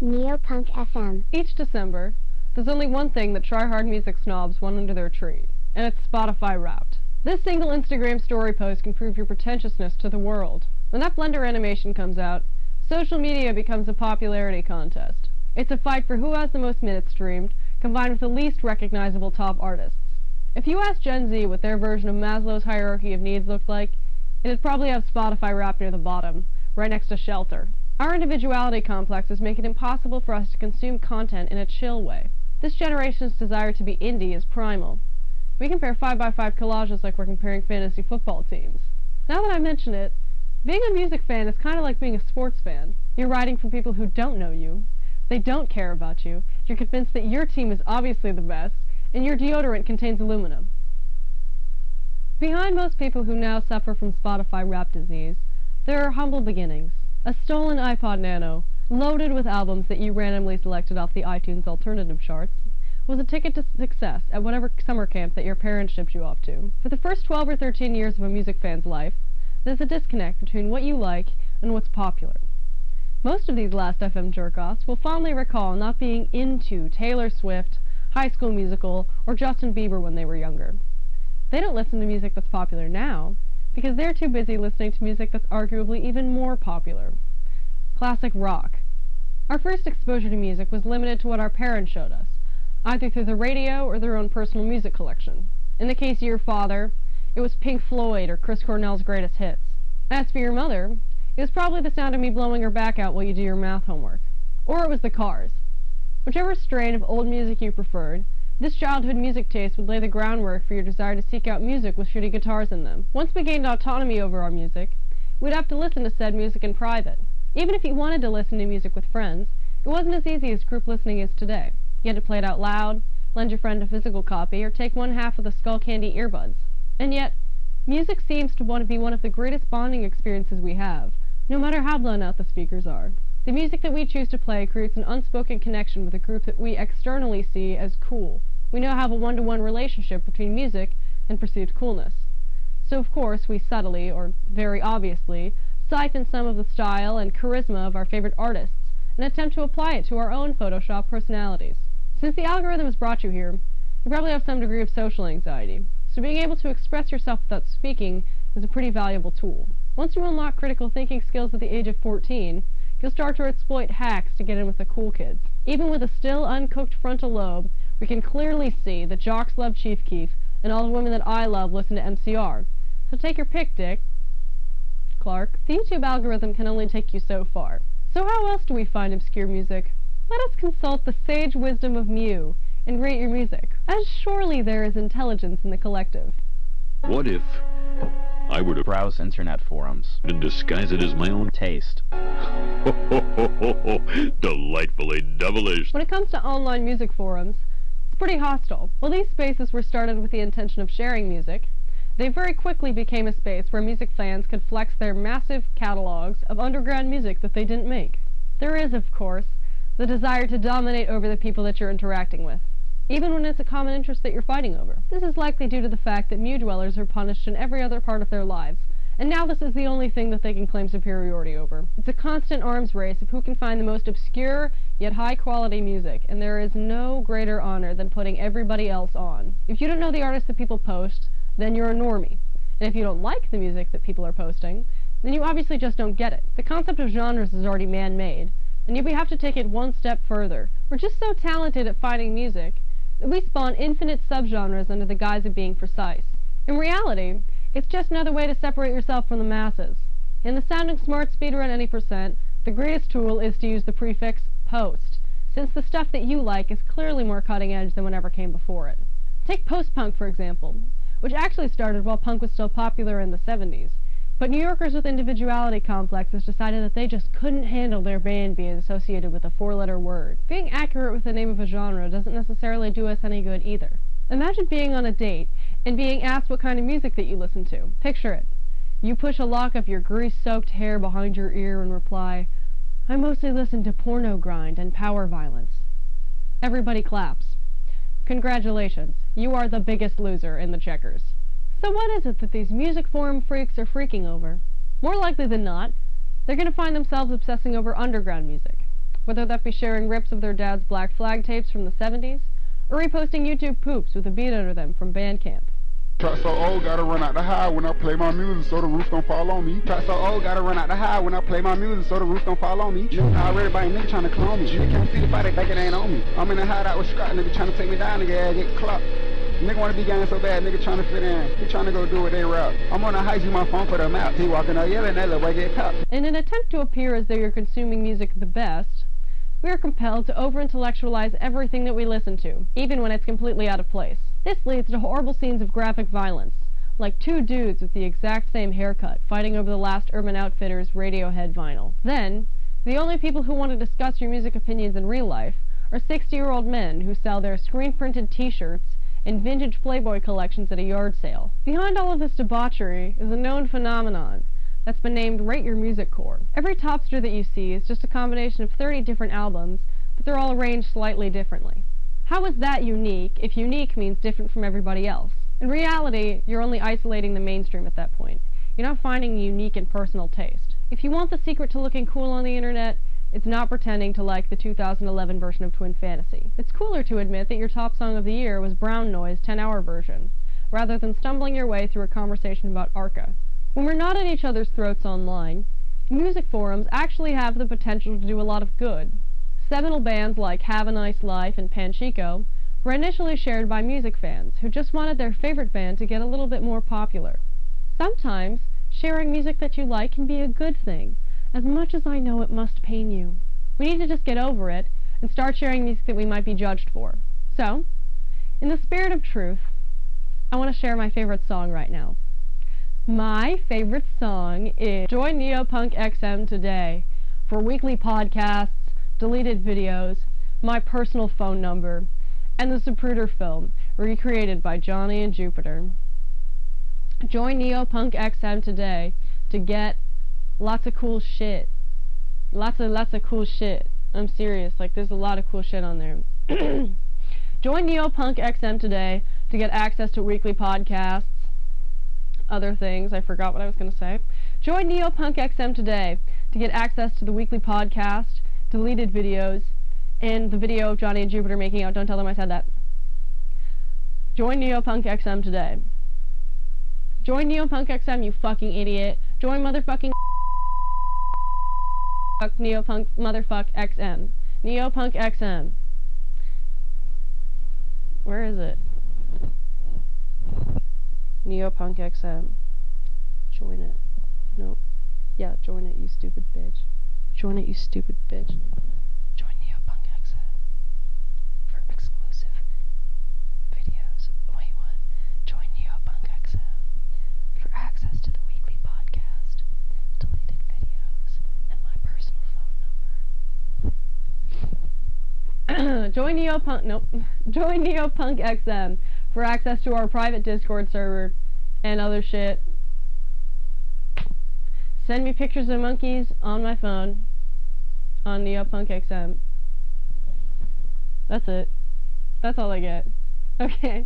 Neopunk FM. Each December, there's only one thing that try-hard music snobs want under their tree, and it's Spotify Wrapped. This single Instagram story post can prove your pretentiousness to the world. When that Blender animation comes out, social media becomes a popularity contest. It's a fight for who has the most minutes streamed, combined with the least recognizable top artists. If you ask Gen Z what their version of Maslow's hierarchy of needs looked like, it'd probably have Spotify Wrapped near the bottom, right next to shelter. Our individuality complexes make it impossible for us to consume content in a chill way. This generation's desire to be indie is primal. We compare 5x5 collages like we're comparing fantasy football teams. Now that I mention it, being a music fan is kind of like being a sports fan. You're writing for people who don't know you. They don't care about you. You're convinced that your team is obviously the best, and your deodorant contains aluminum. Behind most people who now suffer from Spotify Wrapped disease, there are humble beginnings. A stolen iPod Nano, loaded with albums that you randomly selected off the iTunes alternative charts, was a ticket to success at whatever summer camp that your parents shipped you off to. For the first 12 or 13 years of a music fan's life, there's a disconnect between what you like and what's popular. Most of these last FM jerk-offs will fondly recall not being into Taylor Swift, High School Musical, or Justin Bieber when they were younger. They don't listen to music that's popular now, because they're too busy listening to music that's arguably even more popular. Classic rock. Our first exposure to music was limited to what our parents showed us, either through the radio or their own personal music collection. In the case of your father, it was Pink Floyd or Chris Cornell's greatest hits. As for your mother, it was probably the sound of me blowing her back out while you do your math homework. Or it was the Cars. Whichever strain of old music you preferred, this childhood music taste would lay the groundwork for your desire to seek out music with shitty guitars in them. Once we gained autonomy over our music, we'd have to listen to said music in private. Even if you wanted to listen to music with friends, it wasn't as easy as group listening is today. You had to play it out loud, lend your friend a physical copy, or take one half of the Skull Candy earbuds. And yet, music seems to want to be one of the greatest bonding experiences we have, no matter how blown out the speakers are. The music that we choose to play creates an unspoken connection with a group that we externally see as cool. We now have a one-to-one relationship between music and perceived coolness. So of course we subtly, or very obviously, siphon some of the style and charisma of our favorite artists and attempt to apply it to our own Photoshop personalities. Since the algorithm has brought you here, you probably have some degree of social anxiety, so being able to express yourself without speaking is a pretty valuable tool. Once you unlock critical thinking skills at the age of 14, you'll start to exploit hacks to get in with the cool kids. Even with a still uncooked frontal lobe, we can clearly see that jocks love Chief Keef, and all the women that I love listen to MCR. So take your pick, Dick. Clark, the YouTube algorithm can only take you so far. So how else do we find obscure music? Let us consult the sage wisdom of Mew and rate your music, as surely there is intelligence in the collective. What if I were to browse internet forums and disguise it as my own taste? Delightfully devilish. When it comes to online music forums, it's pretty hostile. While these spaces were started with the intention of sharing music, they very quickly became a space where music fans could flex their massive catalogs of underground music that they didn't make. There is, of course, the desire to dominate over the people that you're interacting with, even when it's a common interest that you're fighting over. This is likely due to the fact that Mew dwellers are punished in every other part of their lives, and now this is the only thing that they can claim superiority over. It's a constant arms race of who can find the most obscure, yet high-quality music, and there is no greater honor than putting everybody else on. If you don't know the artists that people post, then you're a normie. And if you don't like the music that people are posting, then you obviously just don't get it. The concept of genres is already man-made, and yet we have to take it one step further. We're just so talented at finding music that we spawn infinite subgenres under the guise of being precise. In reality, it's just another way to separate yourself from the masses. In the Sounding Smart Speedrun Any %, the greatest tool is to use the prefix post, since the stuff that you like is clearly more cutting edge than whatever came before it. Take post-punk, for example, which actually started while punk was still popular in the 70s. But New Yorkers with individuality complexes decided that they just couldn't handle their band being associated with a four-letter word. Being accurate with the name of a genre doesn't necessarily do us any good either. Imagine being on a date and being asked what kind of music that you listen to. Picture it. You push a lock of your grease-soaked hair behind your ear and reply, "I mostly listen to porno grind and power violence." Everybody claps. Congratulations, you are the biggest loser in the checkers. So what is it that these music forum freaks are freaking over? More likely than not, they're going to find themselves obsessing over underground music. whether that be sharing rips of their dad's Black Flag tapes from the 70s, or reposting YouTube poops with a beat under them from Bandcamp. Track so old, gotta run out the high when I play my music so the roof don't fall on me. Track so old, gotta run out the high when I play my music so the roof don't fall on me. Nigga already by a nigga tryna clone me. They can't see the body, think it ain't on me. I'm in the hideout with Scott, nigga tryna take me down, nigga ass get clocked. Nigga wanna be gang so bad, nigga tryna fit in. He tryna go do what they rap. I'm on a heist, use my phone for the map. He walking out yelling, that little boy get caught. In an attempt to appear as though you're consuming music the best, we are compelled to over-intellectualize everything that we listen to, even when it's completely out of place. This leads to horrible scenes of graphic violence, like two dudes with the exact same haircut fighting over the last Urban Outfitters Radiohead vinyl. Then, the only people who want to discuss your music opinions in real life are 60-year-old men who sell their screen-printed t-shirts and vintage Playboy collections at a yard sale. Behind all of this debauchery is a known phenomenon that's been named Rate Your Music Core. Every topster that you see is just a combination of 30 different albums, but they're all arranged slightly differently. How is that unique if unique means different from everybody else? In reality, you're only isolating the mainstream at that point. You're not finding unique and personal taste. If you want the secret to looking cool on the internet, it's not pretending to like the 2011 version of Twin Fantasy. It's cooler to admit that your top song of the year was Brown Noise 10-hour version, rather than stumbling your way through a conversation about Arca. When we're not at each other's throats online, music forums actually have the potential to do a lot of good. Seminal bands like Have a Nice Life and Panchico were initially shared by music fans who just wanted their favorite band to get a little bit more popular. Sometimes, sharing music that you like can be a good thing, as much as I know it must pain you. We need to just get over it and start sharing music that we might be judged for. So, in the spirit of truth, I want to share my favorite song right now. My favorite song is Join Neopunk XM Today for weekly podcasts, deleted videos, my personal phone number, and the Zapruder film, recreated by Johnny and Jupiter. Join Neopunk XM today to get lots of cool shit. Lots of cool shit. I'm serious, like there's a lot of cool shit on there. Join Neopunk XM today to get access to weekly podcasts, other things, I forgot what I was going to say. Join Neopunk XM today to get access to the weekly podcast, deleted videos, and the video of Johnny and Jupiter making out. Don't tell them I said that. Join Neopunk XM today. Join Neopunk XM, you fucking idiot. Join motherfucking Neopunk motherfuck XM. Neopunk XM. Where is it? Neopunk XM. Join it. Nope. Yeah, join it, you stupid bitch. Join it, you stupid bitch. Join Neopunk XM for exclusive videos. Wait, what? Join Neopunk XM for access to the weekly podcast, deleted videos, and my personal phone number. Join Neopunk XM for access to our private Discord server and other shit. Send me pictures of monkeys on my phone on Neopunk XM. That's it. That's all I get. Okay.